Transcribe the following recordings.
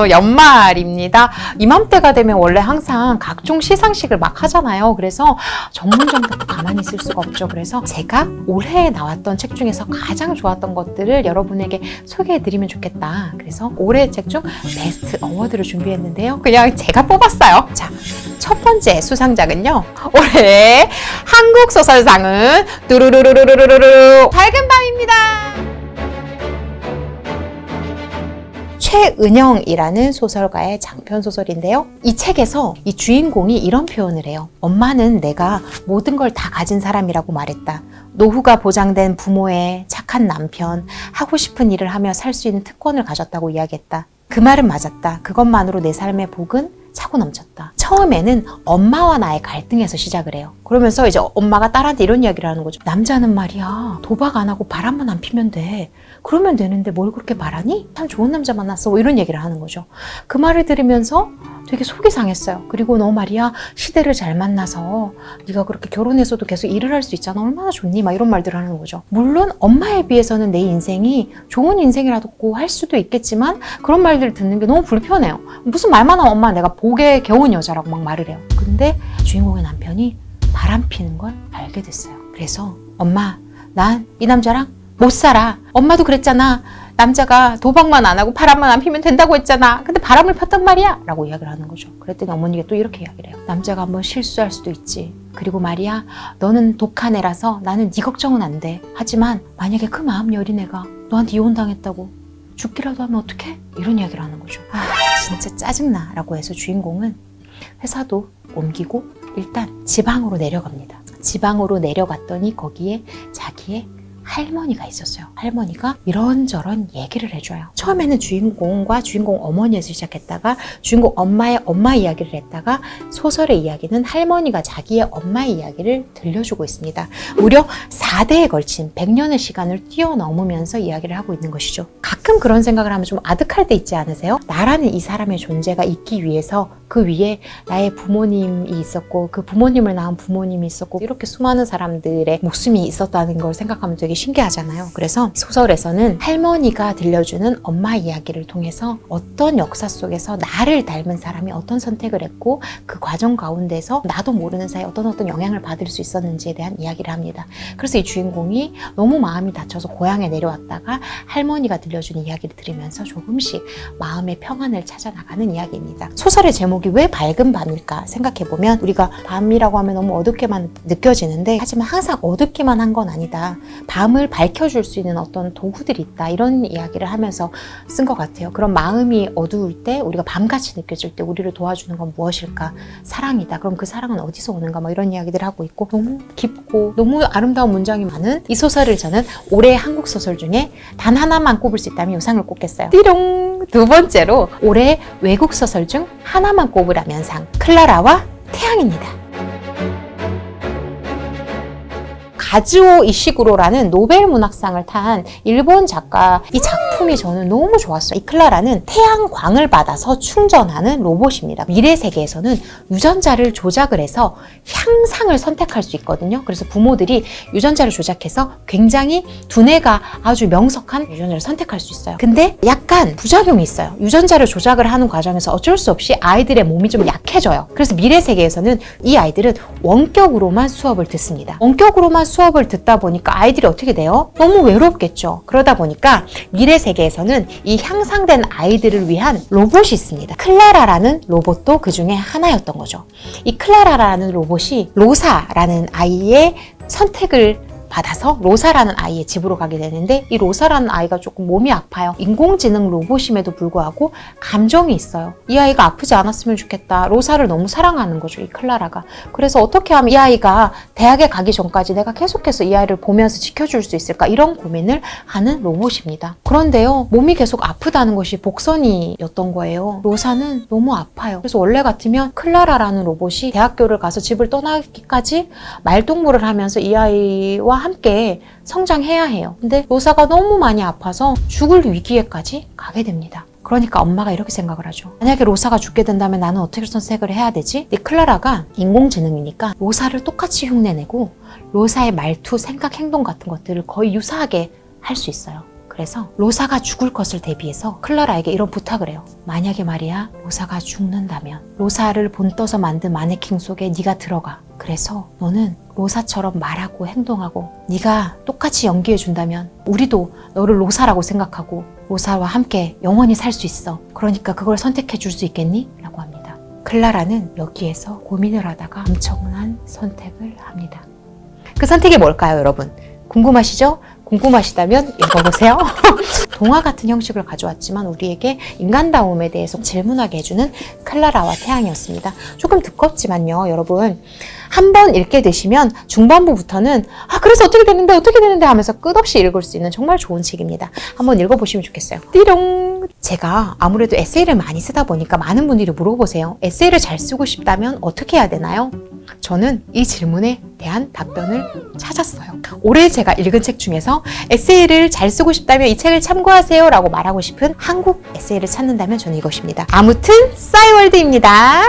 연말입니다. 이맘때가 되면 원래 항상 각종 시상식을 막 하잖아요. 그래서 전문점도 가만히 있을 수가 없죠. 그래서 제가 올해 나왔던 책 중에서 가장 좋았던 것들을 여러분에게 소개해드리면 좋겠다. 그래서 올해 책 중 베스트 어워드를 준비했는데요. 그냥 제가 뽑았어요. 자, 첫 번째 수상작은요. 올해 한국소설상은 뚜루루루루루루루 밝은 밤입니다. 최은영이라는 소설가의 장편 소설인데요. 이 책에서 이 주인공이 이런 표현을 해요. 엄마는 내가 모든 걸 다 가진 사람이라고 말했다. 노후가 보장된 부모의 착한 남편, 하고 싶은 일을 하며 살 수 있는 특권을 가졌다고 이야기했다. 그 말은 맞았다. 그것만으로 내 삶의 복은 차고 넘쳤다. 처음에는 엄마와 나의 갈등에서 시작을 해요. 그러면서 이제 엄마가 딸한테 이런 이야기를 하는 거죠. 남자는 말이야, 도박 안 하고 바람만 안 피면 돼. 그러면 되는데 뭘 그렇게 바라니? 참 좋은 남자 만났어. 뭐 이런 얘기를 하는 거죠. 그 말을 들으면서 되게 속이 상했어요. 그리고 너 말이야, 시대를 잘 만나서 네가 그렇게 결혼해서도 계속 일을 할 수 있잖아. 얼마나 좋니? 막 이런 말들을 하는 거죠. 물론 엄마에 비해서는 내 인생이 좋은 인생이라고 할 수도 있겠지만 그런 말들을 듣는 게 너무 불편해요. 무슨 말만 하면 엄마 내가 복에 겨운 여자라고 막 말을 해요. 근데 주인공의 남편이 바람 피는 걸 알게 됐어요. 그래서 엄마, 난 이 남자랑 못 살아. 엄마도 그랬잖아. 남자가 도박만 안 하고 바람만 안 피면 된다고 했잖아. 근데 바람을 폈단 말이야 라고 이야기를 하는 거죠. 그랬더니 어머니가 또 이렇게 이야기를 해요. 남자가 한번 실수할 수도 있지. 그리고 말이야, 너는 독한 애라서 나는 네 걱정은 안 돼. 하지만 만약에 그 마음 여린 애가 너한테 이혼당했다고 죽기라도 하면 어떡해? 이런 이야기를 하는 거죠. 아, 진짜 짜증나 라고 해서 주인공은 회사도 옮기고 일단 지방으로 내려갑니다. 지방으로 내려갔더니 거기에 자기의 할머니가 있었어요. 할머니가 이런저런 얘기를 해줘요. 처음에는 주인공과 주인공 어머니에서 시작했다가 주인공 엄마의 엄마 이야기를 했다가 소설의 이야기는 할머니가 자기의 엄마의 이야기를 들려주고 있습니다. 무려 4대에 걸친 100년의 시간을 뛰어넘으면서 이야기를 하고 있는 것이죠. 가끔 그런 생각을 하면 좀 아득할 때 있지 않으세요? 나라는 이 사람의 존재가 있기 위해서 그 위에 나의 부모님이 있었고 그 부모님을 낳은 부모님이 있었고 이렇게 수많은 사람들의 목숨이 있었다는 걸 생각하면 되게 신기하잖아요. 그래서 소설에서는 할머니가 들려주는 엄마 이야기를 통해서 어떤 역사 속에서 나를 닮은 사람이 어떤 선택을 했고 그 과정 가운데서 나도 모르는 사이에 어떤 영향을 받을 수 있었는지에 대한 이야기를 합니다. 그래서 이 주인공이 너무 마음이 다쳐서 고향에 내려왔다가 할머니가 들려주는 이야기를 들으면서 조금씩 마음의 평안을 찾아 나가는 이야기입니다. 소설의 제목이 왜 밝은 밤일까 생각해보면 우리가 밤이라고 하면 너무 어둡게만 느껴지는데 하지만 항상 어둡기만 한 건 아니다. 밤을 밝혀줄 수 있는 어떤 도구들이 있다. 이런 이야기를 하면서 쓴 것 같아요. 그런 마음이 어두울 때 우리가 밤같이 느껴질 때 우리를 도와주는 건 무엇일까? 사랑이다. 그럼 그 사랑은 어디서 오는가? 뭐 이런 이야기들을 하고 있고 너무 깊고 너무 아름다운 문장이 많은 이 소설을 저는 올해 한국 소설 중에 단 하나만 꼽을 수 있다면 이 상을 꼽겠어요. 띠롱! 두 번째로 올해 외국 소설 중 하나만 꼽으라면 상 클라라와 태양입니다. 가즈오 이시구로라는 노벨 문학상을 탄 일본 작가 이 작품이 저는 너무 좋았어요. 이 클라라는 태양광을 받아서 충전하는 로봇입니다. 미래 세계에서는 유전자를 조작을 해서 향상을 선택할 수 있거든요. 그래서 부모들이 유전자를 조작해서 굉장히 두뇌가 아주 명석한 유전자를 선택할 수 있어요. 근데 약간 부작용이 있어요. 유전자를 조작을 하는 과정에서 어쩔 수 없이 아이들의 몸이 좀 약해져요. 그래서 미래 세계에서는 이 아이들은 원격으로만 수업을 듣습니다. 원격으로만 수업을 듣다 보니까 아이들이 어떻게 돼요? 너무 외롭겠죠. 그러다 보니까 미래 세계에서는 이 향상된 아이들을 위한 로봇이 있습니다. 클라라라는 로봇도 그 중에 하나였던 거죠. 이 클라라라는 로봇이 로사라는 아이의 선택을 받아서 로사라는 아이의 집으로 가게 되는데 이 로사라는 아이가 조금 몸이 아파요. 인공지능 로봇임에도 불구하고 감정이 있어요. 이 아이가 아프지 않았으면 좋겠다. 로사를 너무 사랑하는 거죠, 이 클라라가. 그래서 어떻게 하면 이 아이가 대학에 가기 전까지 내가 계속해서 이 아이를 보면서 지켜줄 수 있을까 이런 고민을 하는 로봇입니다. 그런데요, 몸이 계속 아프다는 것이 복선이었던 거예요. 로사는 너무 아파요. 그래서 원래 같으면 클라라라는 로봇이 대학교를 가서 집을 떠나기까지 말동무를 하면서 이 아이와 함께 성장해야 해요. 근데 로사가 너무 많이 아파서 죽을 위기에까지 가게 됩니다. 그러니까 엄마가 이렇게 생각을 하죠. 만약에 로사가 죽게 된다면 나는 어떻게 선택을 해야 되지? 근데 클라라가 인공지능이니까 로사를 똑같이 흉내내고 로사의 말투, 생각, 행동 같은 것들을 거의 유사하게 할 수 있어요. 그래서 로사가 죽을 것을 대비해서 클라라에게 이런 부탁을 해요. 만약에 말이야 로사가 죽는다면 로사를 본떠서 만든 마네킹 속에 네가 들어가. 그래서 너는 로사처럼 말하고 행동하고 네가 똑같이 연기해준다면 우리도 너를 로사라고 생각하고 로사와 함께 영원히 살 수 있어. 그러니까 그걸 선택해 줄 수 있겠니? 라고 합니다. 클라라는 여기에서 고민을 하다가 엄청난 선택을 합니다. 그 선택이 뭘까요, 여러분? 궁금하시죠? 궁금하시다면 읽어보세요. 동화 같은 형식을 가져왔지만 우리에게 인간다움에 대해서 질문하게 해주는 클라라와 태양이었습니다. 조금 두껍지만요, 여러분. 한번 읽게 되시면 중반부부터는 그래서 어떻게 되는데 하면서 끝없이 읽을 수 있는 정말 좋은 책입니다. 한번 읽어보시면 좋겠어요. 띠롱! 제가 아무래도 에세이를 많이 쓰다 보니까 많은 분들이 물어보세요. 에세이를 잘 쓰고 싶다면 어떻게 해야 되나요? 저는 이 질문에 대한 답변을 찾았어요. 올해 제가 읽은 책 중에서 에세이를 잘 쓰고 싶다면 이 책을 참고하세요 라고 말하고 싶은 한국 에세이를 찾는다면 저는 이것입니다. 아무튼 싸이월드입니다.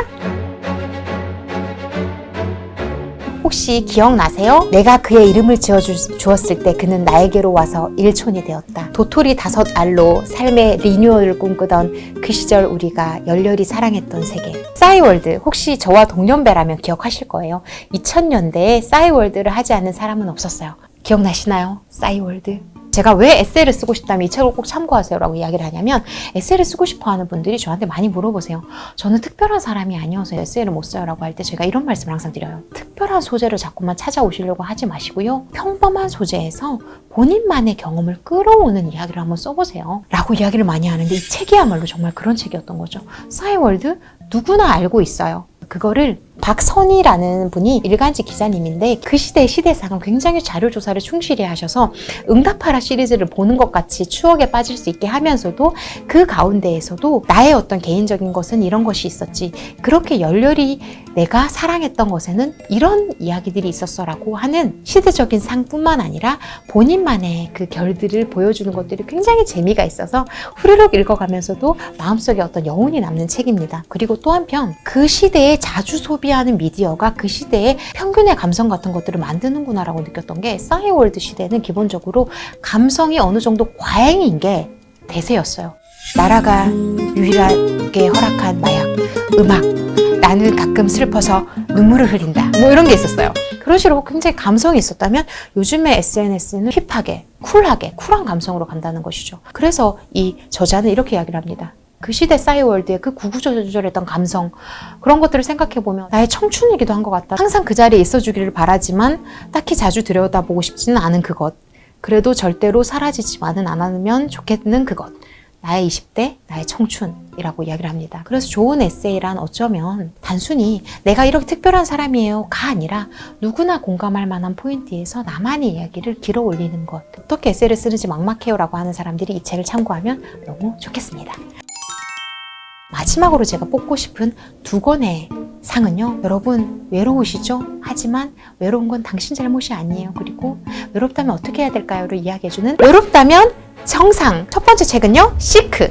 혹시 기억나세요? 내가 그의 이름을 지어주었을 때 그는 나에게로 와서 일촌이 되었다. 도토리 5알로 삶의 리뉴얼을 꿈꾸던 그 시절 우리가 열렬히 사랑했던 세계. 싸이월드, 혹시 저와 동년배라면 기억하실 거예요. 2000년대에 싸이월드를 하지 않는 사람은 없었어요. 기억나시나요? 싸이월드. 제가 왜 에세이를 쓰고 싶다면 이 책을 꼭 참고하세요 라고 이야기를 하냐면 에세이를 쓰고 싶어 하는 분들이 저한테 많이 물어보세요. 저는 특별한 사람이 아니어서 에세이를 못 써요 라고 할 때 제가 이런 말씀을 항상 드려요. 특별한 소재를 자꾸만 찾아오시려고 하지 마시고요. 평범한 소재에서 본인만의 경험을 끌어오는 이야기를 한번 써보세요 라고 이야기를 많이 하는데 이 책이야말로 정말 그런 책이었던 거죠. 싸이월드 누구나 알고 있어요. 그거를 박선희라는 분이 일간지 기자님인데 그 시대의 시대상을 굉장히 자료조사를 충실히 하셔서 응답하라 시리즈를 보는 것 같이 추억에 빠질 수 있게 하면서도 그 가운데에서도 나의 어떤 개인적인 것은 이런 것이 있었지, 그렇게 열렬히 내가 사랑했던 것에는 이런 이야기들이 있었어 라고 하는 시대적인 상뿐만 아니라 본인만의 그 결들을 보여주는 것들이 굉장히 재미가 있어서 후루룩 읽어가면서도 마음속에 어떤 여운이 남는 책입니다. 그리고 또 한편 그 시대에 자주 소비하는 미디어가 그 시대의 평균의 감성 같은 것들을 만드는구나 라고 느꼈던 게 싸이월드 시대는 기본적으로 감성이 어느 정도 과잉인 게 대세였어요. 나라가 유일하게 허락한 마약, 음악, 나는 가끔 슬퍼서 눈물을 흘린다, 뭐 이런 게 있었어요. 그런 식으로 굉장히 감성이 있었다면 요즘의 SNS는 힙하게, 쿨한 감성으로 간다는 것이죠. 그래서 이 저자는 이렇게 이야기를 합니다. 그 시대 싸이월드의 그 구구절절했던 감성, 그런 것들을 생각해보면 나의 청춘이기도 한 것 같다. 항상 그 자리에 있어주기를 바라지만 딱히 자주 들여다보고 싶지는 않은 그것, 그래도 절대로 사라지지만은 않으면 좋겠는 그것, 나의 20대, 나의 청춘이라고 이야기를 합니다. 그래서 좋은 에세이란 어쩌면 단순히 내가 이렇게 특별한 사람이에요가 아니라 누구나 공감할 만한 포인트에서 나만의 이야기를 길어 올리는 것. 어떻게 에세이를 쓰는지 막막해요라고 하는 사람들이 이 책을 참고하면 너무 좋겠습니다. 마지막으로 제가 뽑고 싶은 2권의 상은요, 여러분 외로우시죠? 하지만 외로운 건 당신 잘못이 아니에요. 그리고 외롭다면 어떻게 해야 될까요?를 이야기해주는 외롭다면 정상. 첫 번째 책은요, 시크.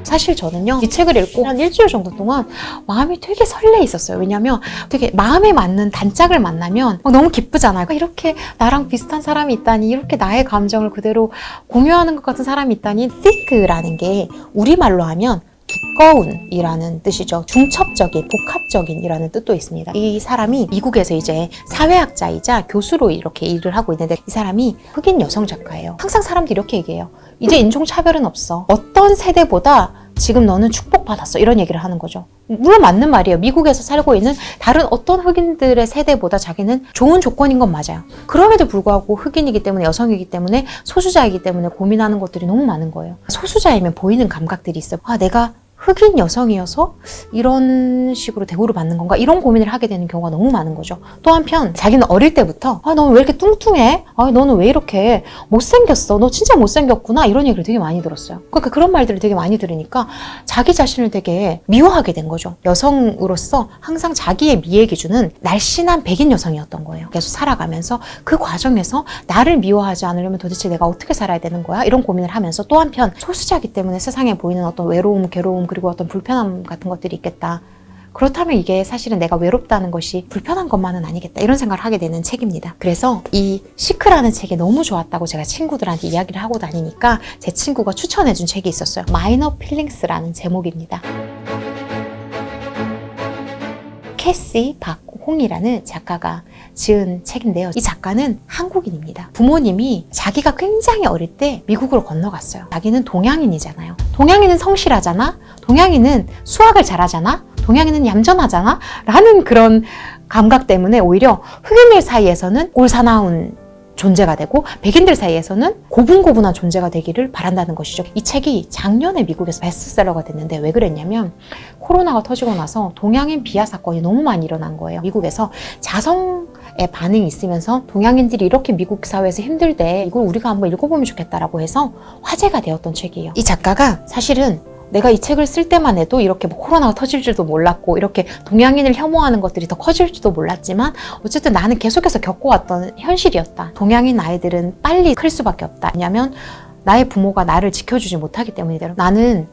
사실 저는요, 이 책을 읽고 한 일주일 정도 동안 마음이 되게 설레 있었어요. 왜냐면 되게 마음에 맞는 단짝을 만나면 너무 기쁘잖아요. 이렇게 나랑 비슷한 사람이 있다니, 이렇게 나의 감정을 그대로 공유하는 것 같은 사람이 있다니. thick라는 게 우리말로 하면 두꺼운이라는 뜻이죠. 중첩적인, 복합적인이라는 뜻도 있습니다. 이 사람이 미국에서 이제 사회학자이자 교수로 이렇게 일을 하고 있는데 이 사람이 흑인 여성 작가예요. 항상 사람들이 이렇게 얘기해요. 이제 인종차별은 없어. 어떤 세대보다 지금 너는 축복받았어. 이런 얘기를 하는 거죠. 물론 맞는 말이에요. 미국에서 살고 있는 다른 어떤 흑인들의 세대보다 자기는 좋은 조건인 건 맞아요. 그럼에도 불구하고 흑인이기 때문에, 여성이기 때문에, 소수자이기 때문에 고민하는 것들이 너무 많은 거예요. 소수자이면 보이는 감각들이 있어요. 내가 흑인 여성이어서 이런 식으로 대우를 받는 건가? 이런 고민을 하게 되는 경우가 너무 많은 거죠. 또 한편 자기는 어릴 때부터 너는 왜 이렇게 뚱뚱해? 너는 왜 이렇게 못생겼어? 너 진짜 못생겼구나? 이런 얘기를 되게 많이 들었어요. 그러니까 그런 말들을 되게 많이 들으니까 자기 자신을 되게 미워하게 된 거죠. 여성으로서 항상 자기의 미의 기준은 날씬한 백인 여성이었던 거예요. 계속 살아가면서 그 과정에서 나를 미워하지 않으려면 도대체 내가 어떻게 살아야 되는 거야? 이런 고민을 하면서 또 한편 소수자이기 때문에 세상에 보이는 어떤 외로움, 괴로움, 그리고 어떤 불편함 같은 것들이 있겠다. 그렇다면 이게 사실은 내가 외롭다는 것이 불편한 것만은 아니겠다 이런 생각을 하게 되는 책입니다. 그래서 이 시크라는 책이 너무 좋았다고 제가 친구들한테 이야기를 하고 다니니까 제 친구가 추천해준 책이 있었어요. 마이너 필링스라는 제목입니다. 캐시 박홍이라는 작가가 지은 책인데요. 이 작가는 한국인입니다. 부모님이 자기가 굉장히 어릴 때 미국으로 건너갔어요. 자기는 동양인이잖아요. 동양인은 성실하잖아. 동양인은 수학을 잘하잖아. 동양인은 얌전하잖아. 라는 그런 감각 때문에 오히려 흑인들 사이에서는 꼴사나운 존재가 되고 백인들 사이에서는 고분고분한 존재가 되기를 바란다는 것이죠. 이 책이 작년에 미국에서 베스트셀러가 됐는데 왜 그랬냐면 코로나가 터지고 나서 동양인 비하 사건이 너무 많이 일어난 거예요. 미국에서 자성의 반응이 있으면서 동양인들이 이렇게 미국 사회에서 힘들대 이걸 우리가 한번 읽어보면 좋겠다라고 해서 화제가 되었던 책이에요. 이 작가가 사실은 내가 이 책을 쓸 때만 해도 이렇게 뭐 코로나가 터질 줄도 몰랐고 이렇게 동양인을 혐오하는 것들이 더 커질 줄도 몰랐지만 어쨌든 나는 계속해서 겪어왔던 현실이었다. 동양인 아이들은 빨리 클 수밖에 없다. 왜냐하면 나의 부모가 나를 지켜주지 못하기 때문이다. 나는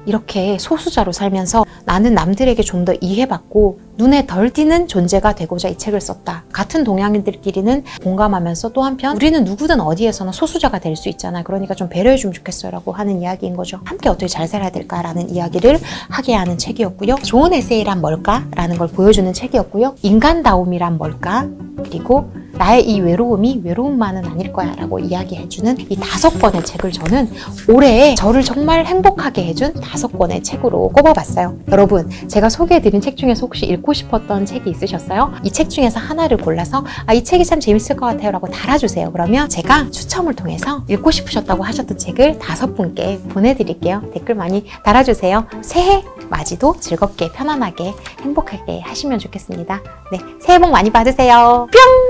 이렇게 소수자로 살면서 나는 남들에게 좀 더 이해받고 눈에 덜 띄는 존재가 되고자 이 책을 썼다. 같은 동양인들끼리는 공감하면서 또 한편 우리는 누구든 어디에서나 소수자가 될 수 있잖아. 그러니까 좀 배려해주면 좋겠어요 라고 하는 이야기인 거죠. 함께 어떻게 잘 살아야 될까라는 이야기를 하게 하는 책이었고요. 좋은 에세이란 뭘까? 라는 걸 보여주는 책이었고요. 인간다움이란 뭘까? 그리고 나의 이 외로움이 외로움만은 아닐 거야 라고 이야기해주는 이 5권의 책을 저는 올해에 저를 정말 행복하게 해준 5권의 책으로 꼽아봤어요. 여러분, 제가 소개해드린 책 중에서 혹시 읽고 싶었던 책이 있으셨어요? 이 책 중에서 하나를 골라서 이 책이 참 재밌을 것 같아요 라고 달아주세요. 그러면 제가 추첨을 통해서 읽고 싶으셨다고 하셨던 책을 5분께 보내드릴게요. 댓글 많이 달아주세요. 새해 맞이도 즐겁게 편안하게 행복하게 하시면 좋겠습니다. 네, 새해 복 많이 받으세요. 뿅!